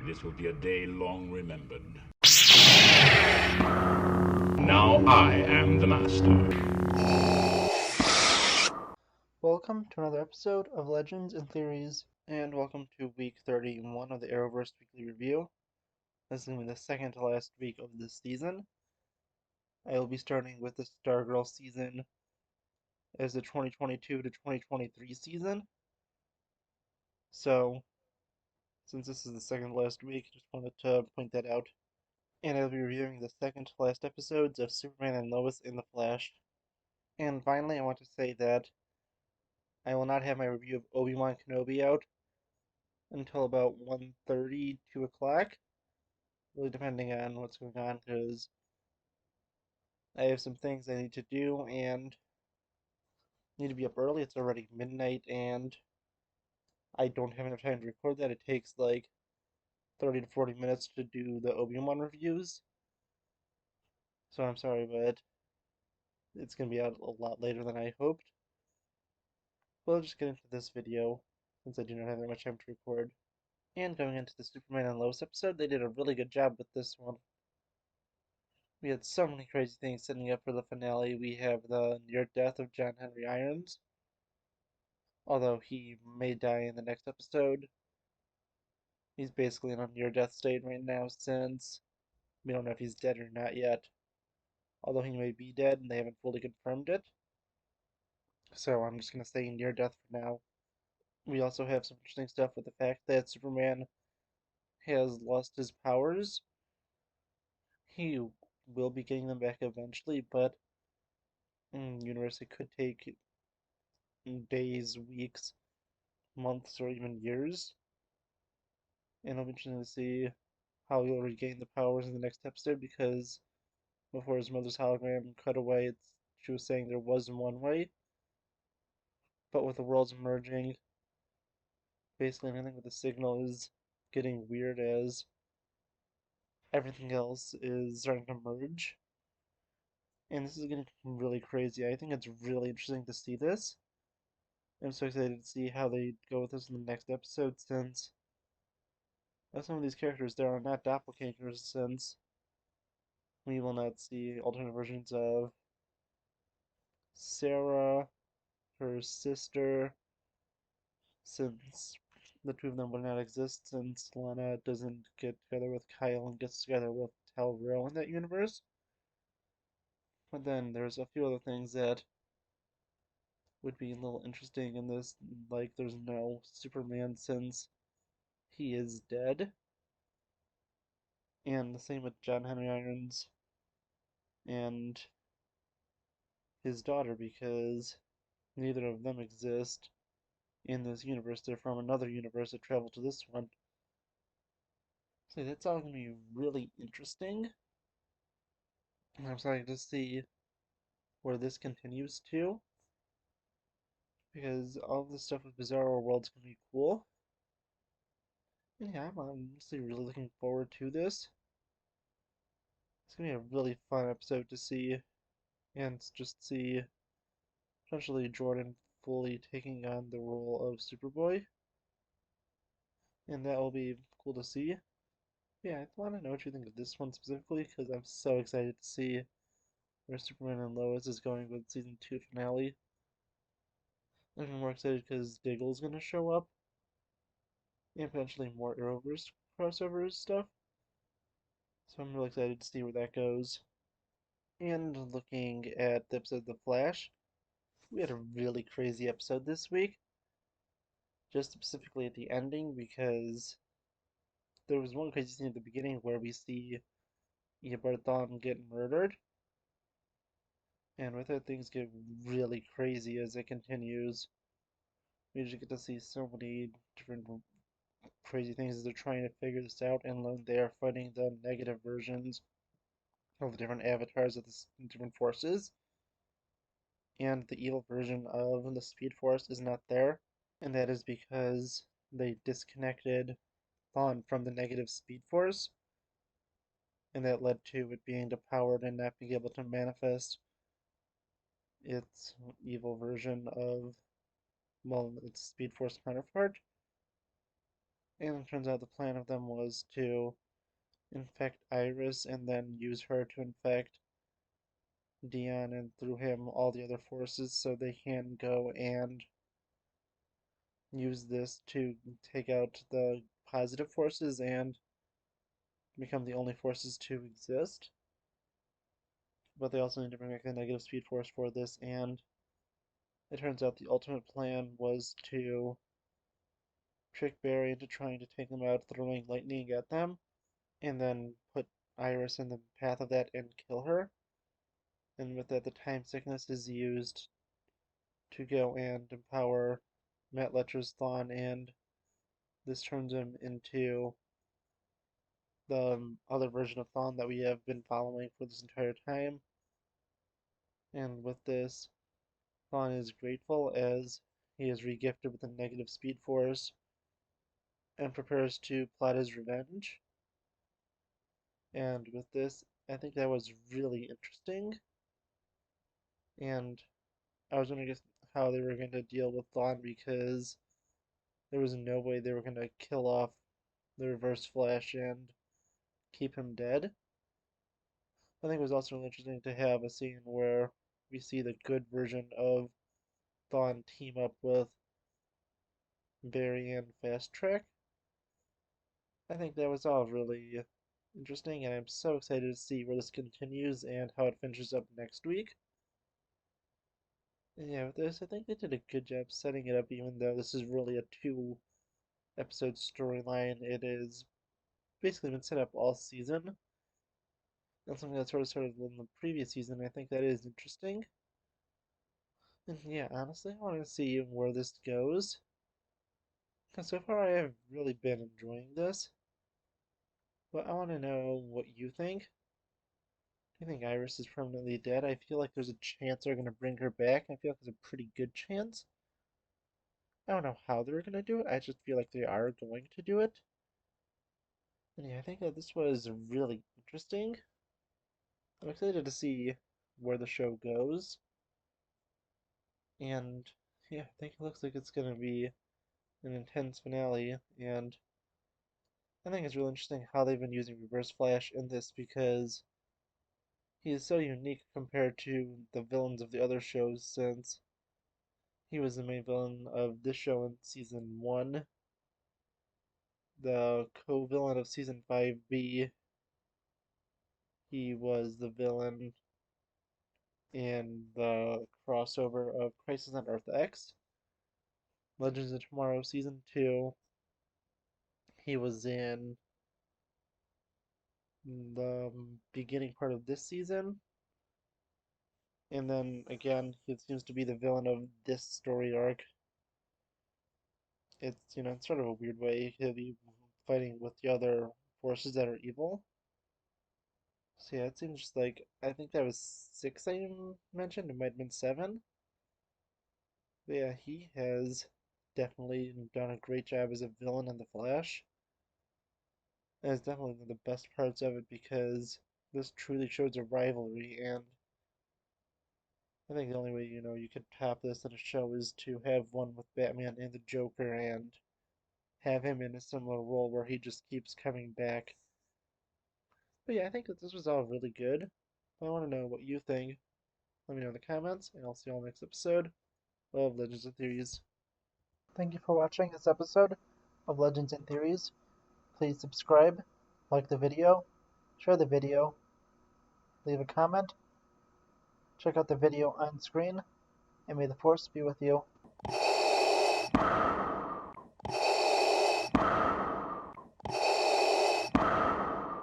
This will be a day long remembered. Now I am the master. Welcome to another episode of Legends and Theories, and welcome to week 31 of the Arrowverse Weekly Review. This is going to be the second to last week of this season. I will be starting with the Stargirl season as the 2022 to 2023 season. So, since this is the second to last week, just wanted to point that out. And I'll be reviewing the second to last episodes of Superman and Lois in the Flash. And finally, I want to say that I will not have my review of Obi-Wan Kenobi out until about 1:30, 2 o'clock. Really depending on what's going on, because I have some things I need to do and need to be up early. It's already midnight and I don't have enough time to record that. It takes like 30 to 40 minutes to do the Obi-Wan reviews. So I'm sorry, but it's going to be out a lot later than I hoped. But I'll just get into this video since I do not have that much time to record. And going into the Superman and Lois episode, they did a really good job with this one. We had so many crazy things setting up for the finale. We have the near death of John Henry Irons, although he may die in the next episode. He's basically in a near-death state right now since we don't know if he's dead or not yet. Although he may be dead and they haven't fully confirmed it. So I'm just going to say near-death for now. We also have some interesting stuff with the fact that Superman has lost his powers. He will be getting them back eventually, but in the universe it could take days, weeks, months, or even years. And it'll be interesting to see how he'll regain the powers in the next episode, because before his mother's hologram cut away, she was saying there was one way, but with the worlds merging, basically anything with the signal is getting weird as everything else is starting to merge. And this is getting really crazy. I think it's really interesting to see this. I'm so excited to see how they go with this in the next episode, since some of these characters there are not doppelgangers, since we will not see alternate versions of Sarah, her sister, since the two of them would not exist, since Lana doesn't get together with Kyle and gets together with Tal-Rho in that universe. But then there's a few other things that would be a little interesting in this, like there's no Superman since he is dead. And the same with John Henry Irons and his daughter, because neither of them exist in this universe. They're from another universe that travel to this one. So that's all going to be really interesting. And I'm excited to see where this continues to, because all of this stuff with Bizarro World's going to be cool. And yeah, I'm honestly really looking forward to this. It's going to be a really fun episode to see, and just see potentially Jordan fully taking on the role of Superboy. And that will be cool to see. Yeah, I want to know what you think of this one specifically, because I'm so excited to see where Superman and Lois is going with season 2 finale. I'm even more excited because Diggle's going to show up, and potentially more Arrowverse crossover stuff. So I'm really excited to see where that goes. And looking at the episode of The Flash, we had a really crazy episode this week. Just specifically at the ending, because there was one crazy scene at the beginning where we see Eobard get murdered. And with it, things get really crazy as it continues. We just get to see so many different crazy things as they're trying to figure this out, and they are fighting the negative versions of the different avatars of the different forces. And the evil version of the Speed Force is not there, and that is because they disconnected Thawne from the negative Speed Force, and that led to it being depowered and not being able to manifest its evil version of, well, its Speed Force counterpart. And it turns out the plan of them was to infect Iris and then use her to infect Dion and through him all the other forces so they can go and use this to take out the positive forces and become the only forces to exist. But they also need to bring back the negative speed force for this, and it turns out the ultimate plan was to trick Barry into trying to take them out, throwing lightning at them, and then put Iris in the path of that and kill her. And with that, the time sickness is used to go and empower Matt Letcher's Thawne, and this turns him into the other version of Thawne that we have been following for this entire time. And with this, Thawne is grateful as he is regifted with a negative speed force and prepares to plot his revenge. And with this, I think that was really interesting. And I was wondering how they were going to deal with Thawne because there was no way they were going to kill off the Reverse Flash and keep him dead. I think it was also really interesting to have a scene where we see the good version of Thawne team up with Barry and Fast Track. I think that was all really interesting, and I'm so excited to see where this continues and how it finishes up next week. And yeah, with this, I think they did a good job setting it up, even though this is really a two-episode storyline. It is basically been set up all season. That's something that sort of started in the previous season. I think that is interesting. And yeah, honestly, I want to see where this goes. Because so far I have really been enjoying this. But I want to know what you think. Do you think Iris is permanently dead? I feel like there's a chance they're going to bring her back. I feel like there's a pretty good chance. I don't know how they're going to do it. I just feel like they are going to do it. And yeah, I think that this was really interesting. I'm excited to see where the show goes. And yeah, I think it looks like it's going to be an intense finale. And I think it's really interesting how they've been using Reverse Flash in this because he is so unique compared to the villains of the other shows since he was the main villain of this show in season 1, the co-villain of season 5B. He was the villain in the crossover of Crisis on Earth X, Legends of Tomorrow season 2. He was in the beginning part of this season. And then again, he seems to be the villain of this story arc. It's, it's sort of a weird way he'll be fighting with the other forces that are evil. So yeah, it seems just like, I think that was 6 I mentioned, it might have been 7. But yeah, he has definitely done a great job as a villain in The Flash. And it's definitely one of the best parts of it because this truly shows a rivalry, and I think the only way, you could top this in a show is to have one with Batman and the Joker and have him in a similar role where he just keeps coming back. But yeah, I think that this was all really good. I want to know what you think. Let me know in the comments, and I'll see you all next episode of Legends and Theories. Thank you for watching this episode of Legends and Theories. Please subscribe, like the video, share the video, leave a comment, check out the video on screen, and may the Force be with you.